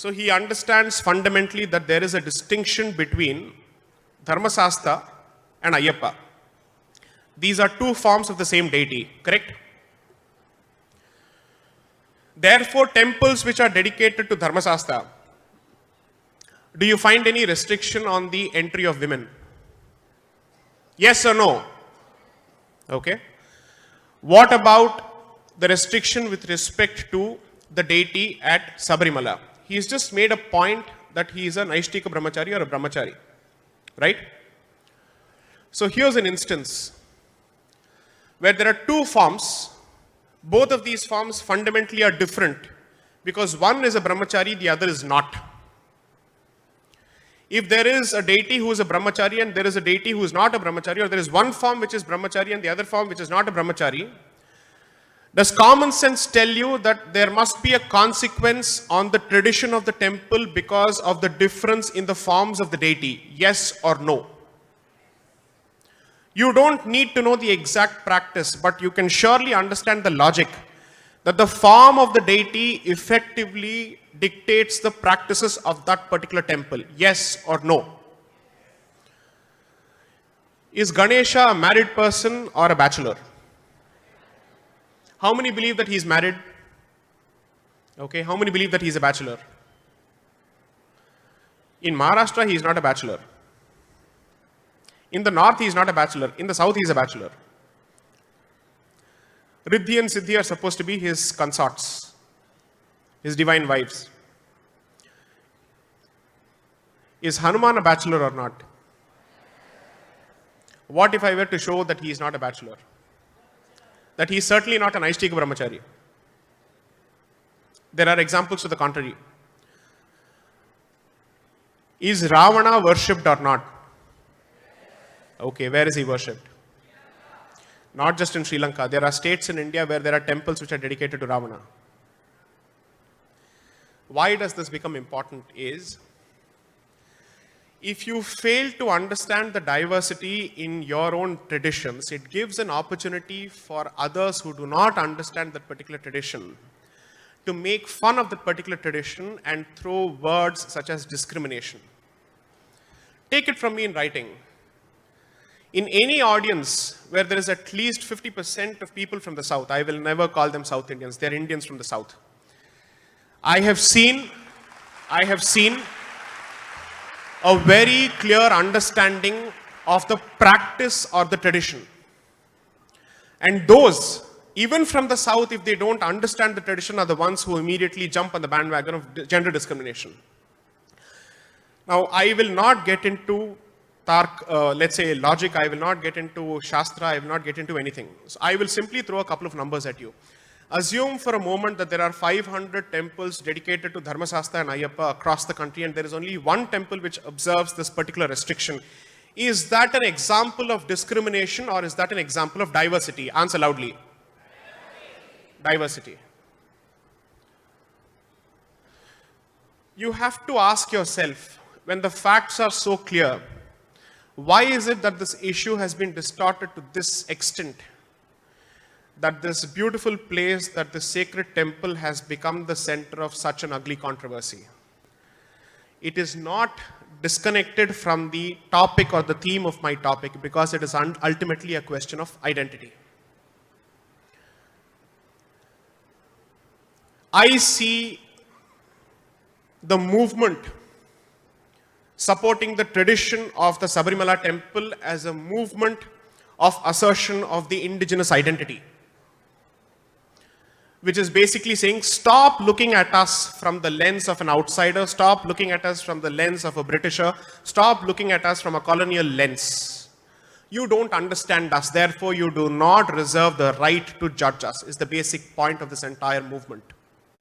So he understands fundamentally that there is a distinction between Dharmasastha and Ayyappa. These are two forms of the same deity, correct? Therefore, temples which are dedicated to Dharmasastha, do you find any restriction on the entry of women? Yes or no? Okay. What about the restriction with respect to the deity at Sabarimala? He's just made a point that he is a Naishtika Brahmachari or a Brahmachari. Right? So here's an instance where there are two forms. Both of these forms fundamentally are different because one is a Brahmachari, the other is not. If there is a deity who is a Brahmachari and there is a deity who is not a Brahmachari, or there is one form which is Brahmachari and the other form which is not a Brahmachari, does common sense tell you that there must be a consequence on the tradition of the temple because of the difference in the forms of the deity? Yes or no? You don't need to know the exact practice, but you can surely understand the logic that the form of the deity effectively dictates the practices of that particular temple. Yes or no? Is Ganesha a married person or a bachelor? How many believe that he is married? Okay, how many believe that he is a bachelor? In Maharashtra, he is not a bachelor. In the north, he is not a bachelor. In the south, he is a bachelor. Riddhi and Siddhi are supposed to be his consorts, his divine wives. Is Hanuman a bachelor or not? What if I were to show that he is not a bachelor? That he is certainly not an Naishtika Brahmachari. There are examples to the contrary. Is Ravana worshipped or not? Okay, where is he worshipped? Not just in Sri Lanka. There are states in India where there are temples which are dedicated to Ravana. Why does this become important is, if you fail to understand the diversity in your own traditions, it gives an opportunity for others who do not understand that particular tradition to make fun of that particular tradition and throw words such as discrimination. Take it from me in writing. In any audience where there is at least 50% of people from the South, I will never call them South Indians, they are Indians from the South. I have seen a very clear understanding of the practice or the tradition. And those, even from the South, if they don't understand the tradition, are the ones who immediately jump on the bandwagon of gender discrimination. Now, I will not get into let's say logic, I will not get into Shastra, I will not get into anything. So I will simply throw a couple of numbers at you. Assume for a moment that there are 500 temples dedicated to Dharmasastha and Ayyappa across the country, and there is only one temple which observes this particular restriction. Is that an example of discrimination or is that an example of diversity? Answer loudly. Diversity. You have to ask yourself, when the facts are so clear, why is it that this issue has been distorted to this extent? That this beautiful place, that the sacred temple has become the center of such an ugly controversy. It is not disconnected from the topic or the theme of my topic because it is ultimately a question of identity. I see the movement supporting the tradition of the Sabarimala temple as a movement of assertion of the indigenous identity, which is basically saying, stop looking at us from the lens of an outsider, stop looking at us from the lens of a Britisher, stop looking at us from a colonial lens. You don't understand us, therefore you do not reserve the right to judge us, is the basic point of this entire movement.